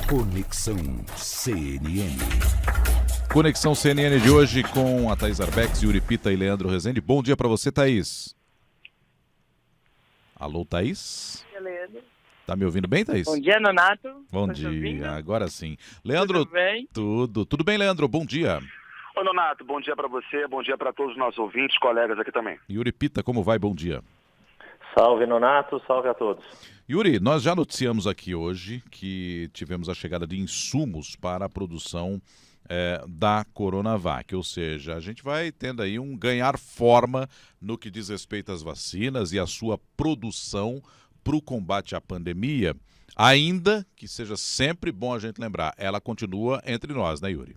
Conexão CNN. Conexão CNN de hoje com a Thaís Arbex, Yuri Pita e Leandro Rezende. Bom dia para você, Thaís. Alô, Thaís? Bom dia, Leandro. Tá me ouvindo bem, Thaís? Bom dia, Nonato. Bom Tá dia, ouvindo? agora sim. Leandro, Tudo bem? Tudo bem, Leandro? Bom dia. Ô, Nonato, bom dia para você, bom dia para todos os nossos ouvintes, colegas aqui também. Yuri Pita, como vai? Bom dia. Salve, Nonato, salve a todos. Yuri, nós já noticiamos aqui hoje que tivemos a chegada de insumos para a produção da Coronavac, ou seja, a gente vai tendo aí um ganhar forma no que diz respeito às vacinas e à sua produção para o combate à pandemia, ainda que seja sempre bom a gente lembrar, ela continua entre nós, né, Yuri?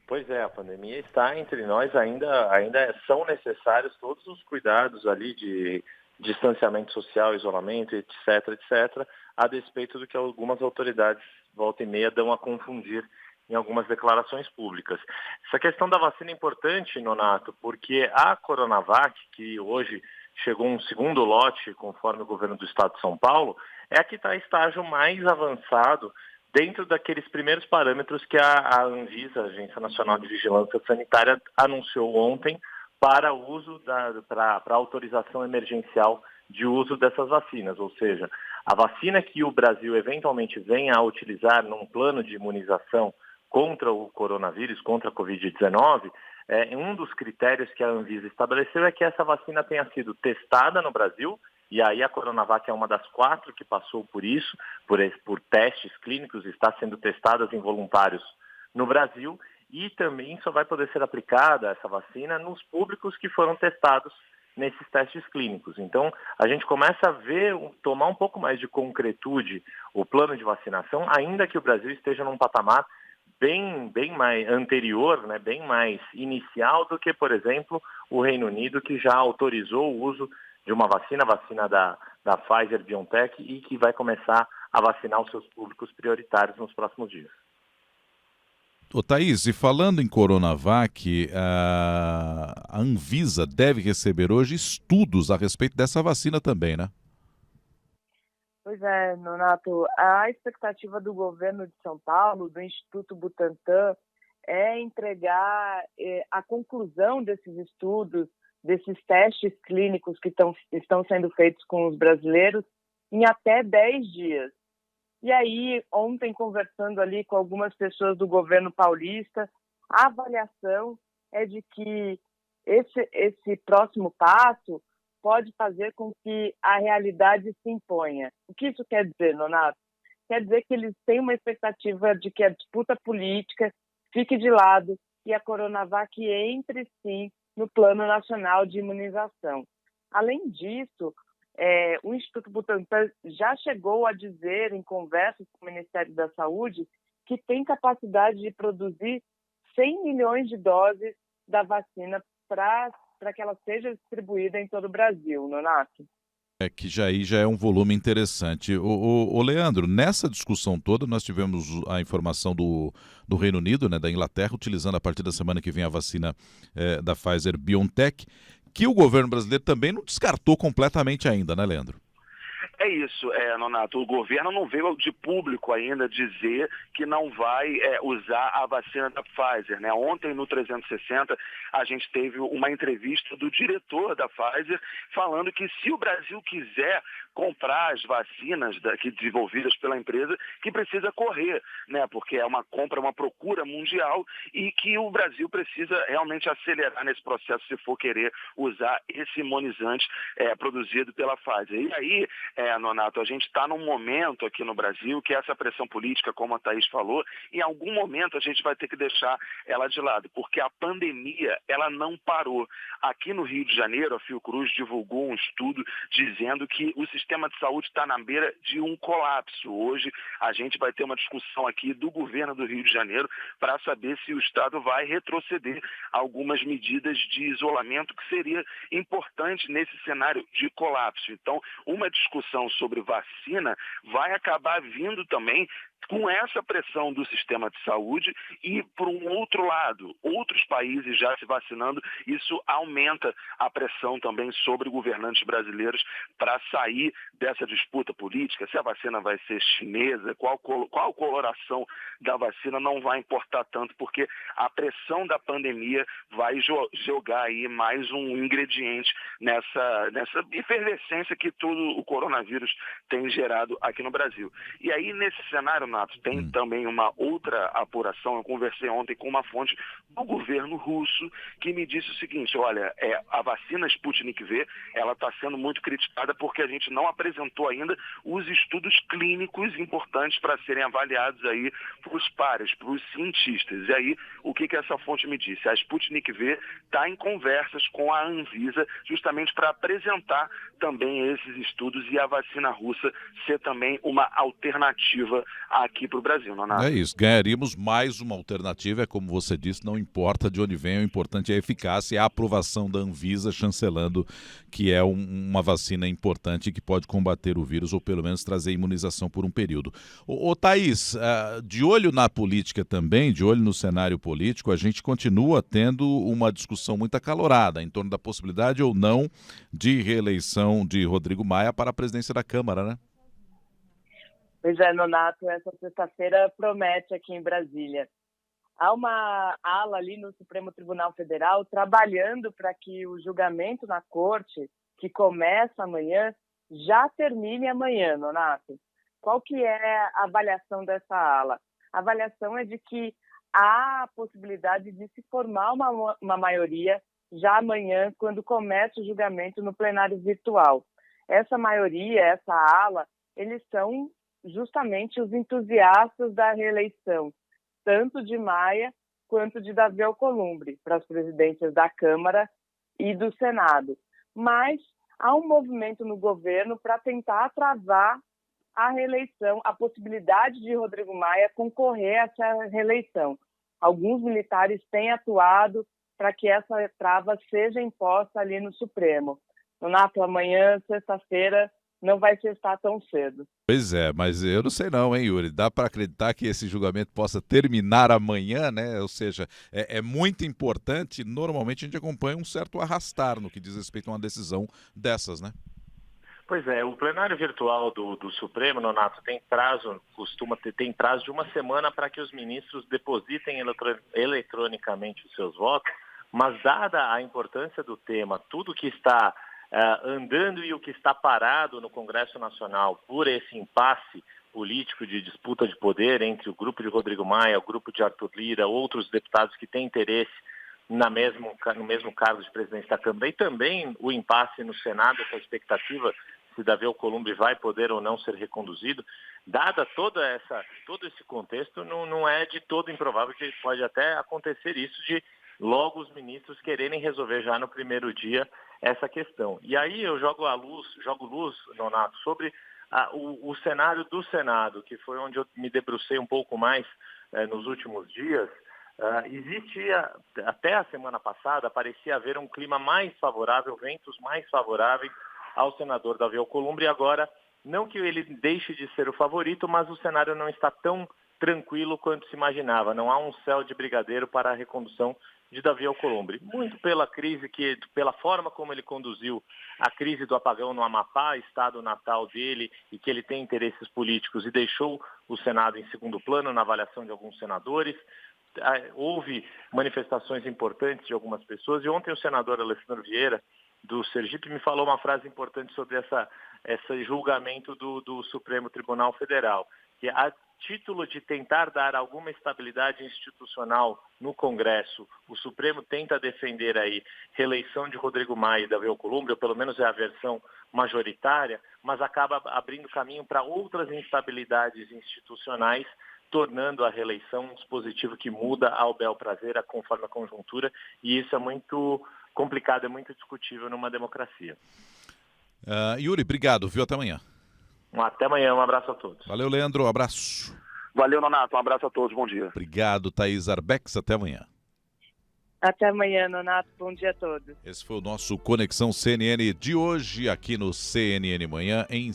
Pois é, a pandemia está entre nós, ainda são necessários todos os cuidados ali de distanciamento social, isolamento, etc., a despeito do que algumas autoridades, volta e meia, dão a confundir em algumas declarações públicas. Essa questão da vacina é importante, Nonato, porque a Coronavac, que hoje chegou um segundo lote, conforme o governo do estado de São Paulo, é a que está em estágio mais avançado dentro daqueles primeiros parâmetros que a Anvisa, a Agência Nacional de Vigilância Sanitária, anunciou ontem para uso para autorização emergencial de uso dessas vacinas, ou seja, a vacina que o Brasil eventualmente venha a utilizar num plano de imunização contra o coronavírus, contra a Covid-19, um dos critérios que a Anvisa estabeleceu é que essa vacina tenha sido testada no Brasil, e aí a Coronavac é uma das 4 que passou por isso, por testes clínicos, está sendo testada em voluntários no Brasil, e também só vai poder ser aplicada essa vacina nos públicos que foram testados nesses testes clínicos. Então, a gente começa a ver, tomar um pouco mais de concretude o plano de vacinação, ainda que o Brasil esteja num patamar bem mais anterior, né, bem mais inicial do que, por exemplo, o Reino Unido, que já autorizou o uso de uma vacina, a vacina da Pfizer-BioNTech, e que vai começar a vacinar os seus públicos prioritários nos próximos dias. Ô, Thaís, e falando em Coronavac, a Anvisa deve receber hoje estudos a respeito dessa vacina também, né? Pois é, Nonato, a expectativa do governo de São Paulo, do Instituto Butantan, é entregar a conclusão desses estudos, desses testes clínicos que estão sendo feitos com os brasileiros em até 10 dias. E aí, ontem, conversando ali com algumas pessoas do governo paulista, a avaliação é de que esse próximo passo pode fazer com que a realidade se imponha. O que isso quer dizer, Nonato? Quer dizer que eles têm uma expectativa de que a disputa política fique de lado e a Coronavac entre, sim, no Plano Nacional de Imunização. Além disso, o Instituto Butantan já chegou a dizer, em conversas com o Ministério da Saúde, que tem capacidade de produzir 100 milhões de doses da vacina para que ela seja distribuída em todo o Brasil, Nonato. Que já é um volume interessante. O Leandro, nessa discussão toda, nós tivemos a informação do Reino Unido, né, da Inglaterra, utilizando a partir da semana que vem a vacina da Pfizer-BioNTech, que o governo brasileiro também não descartou completamente ainda, né, Leandro? É isso, Nonato, o governo não veio de público ainda dizer que não vai usar a vacina da Pfizer, né? Ontem no 360 a gente teve uma entrevista do diretor da Pfizer falando que se o Brasil quiser comprar as vacinas desenvolvidas pela empresa, que precisa correr, né? Porque é uma compra, uma procura mundial e que o Brasil precisa realmente acelerar nesse processo se for querer usar esse imunizante produzido pela Pfizer. E aí, Nonato, a gente está num momento aqui no Brasil que essa pressão política, como a Thaís falou, em algum momento a gente vai ter que deixar ela de lado, porque a pandemia, ela não parou. Aqui no Rio de Janeiro, a Fiocruz divulgou um estudo dizendo que o sistema de saúde está na beira de um colapso. Hoje a gente vai ter uma discussão aqui do governo do Rio de Janeiro para saber se o Estado vai retroceder algumas medidas de isolamento que seria importante nesse cenário de colapso. Então, uma discussão sobre vacina vai acabar vindo também com essa pressão do sistema de saúde e, por um outro lado, outros países já se vacinando, isso aumenta a pressão também sobre governantes brasileiros para sair dessa disputa política. Se a vacina vai ser chinesa, qual coloração da vacina não vai importar tanto, porque a pressão da pandemia vai jogar aí mais um ingrediente nessa efervescência que todo o coronavírus tem gerado aqui no Brasil. E aí, nesse cenário, tem também uma outra apuração. Eu conversei ontem com uma fonte do governo russo que me disse o seguinte: olha, a vacina Sputnik V, ela está sendo muito criticada porque a gente não apresentou ainda os estudos clínicos importantes para serem avaliados aí para os pares, para os cientistas. E aí, o que essa fonte me disse? A Sputnik V está em conversas com a Anvisa justamente para apresentar também esses estudos e a vacina russa ser também uma alternativa aqui para o Brasil, não é? É isso, ganharíamos mais uma alternativa, é como você disse, não importa de onde vem, o importante é a eficácia e a aprovação da Anvisa chancelando que é uma vacina importante que pode combater o vírus ou pelo menos trazer imunização por um período. Ô Thaís, de olho na política também, de olho no cenário político, a gente continua tendo uma discussão muito acalorada em torno da possibilidade ou não de reeleição de Rodrigo Maia para a presidência da Câmara, né? Pois é, Nonato, essa sexta-feira promete aqui em Brasília. Há uma ala ali no Supremo Tribunal Federal trabalhando para que o julgamento na corte, que começa amanhã, já termine amanhã, Nonato. Qual que é a avaliação dessa ala? A avaliação é de que há a possibilidade de se formar uma maioria já amanhã, quando começa o julgamento no plenário virtual. Essa maioria, essa ala, eles são justamente os entusiastas da reeleição, tanto de Maia quanto de Davi Alcolumbre, para as presidências da Câmara e do Senado. Mas há um movimento no governo para tentar travar a reeleição, a possibilidade de Rodrigo Maia concorrer a essa reeleição. Alguns militares têm atuado para que essa trava seja imposta ali no Supremo. Nonato, amanhã, sexta-feira, não vai sextar tão cedo. Pois é, mas eu não sei não, hein, Yuri? Dá para acreditar que esse julgamento possa terminar amanhã, né? Ou seja, é muito importante. Normalmente a gente acompanha um certo arrastar no que diz respeito a uma decisão dessas, né? Pois é, o plenário virtual do Supremo, Nonato, tem prazo de uma semana para que os ministros depositem eletronicamente os seus votos, mas dada a importância do tema, tudo que está andando e o que está parado no Congresso Nacional por esse impasse político de disputa de poder entre o grupo de Rodrigo Maia, o grupo de Arthur Lira, outros deputados que têm interesse no mesmo cargo de presidente da Câmara, e também o impasse no Senado, essa expectativa se Davi Alcolumbre vai poder ou não ser reconduzido, dada todo esse contexto, não é de todo improvável que pode até acontecer isso de logo os ministros quererem resolver já no primeiro dia essa questão. E aí eu jogo luz, Nonato, sobre o cenário do Senado, que foi onde eu me debrucei um pouco mais nos últimos dias. Existia, até a semana passada, parecia haver um clima mais favorável, ventos mais favoráveis ao senador Davi Alcolumbre, e agora, não que ele deixe de ser o favorito, mas o cenário não está tão tranquilo quanto se imaginava. Não há um céu de brigadeiro para a recondução de Davi Alcolumbre. Muito pela crise, pela forma como ele conduziu a crise do apagão no Amapá, estado natal dele, e que ele tem interesses políticos e deixou o Senado em segundo plano na avaliação de alguns senadores. Houve manifestações importantes de algumas pessoas, e ontem o senador Alessandro Vieira, do Sergipe, me falou uma frase importante sobre esse julgamento do Supremo Tribunal Federal, que a título de tentar dar alguma estabilidade institucional no Congresso, o Supremo tenta defender aí reeleição de Rodrigo Maia e Davi Alcolumbre, ou pelo menos é a versão majoritária, mas acaba abrindo caminho para outras instabilidades institucionais, tornando a reeleição um dispositivo que muda ao bel prazer, conforme a conjuntura, e isso é muito complicado, é muito discutível numa democracia. Yuri, obrigado, viu? Até amanhã. Até amanhã, um abraço a todos. Valeu, Leandro, um abraço. Valeu, Nonato, um abraço a todos, bom dia. Obrigado, Thaís Arbex, até amanhã. Até amanhã, Nonato, bom dia a todos. Esse foi o nosso Conexão CNN de hoje, aqui no CNN Manhã, em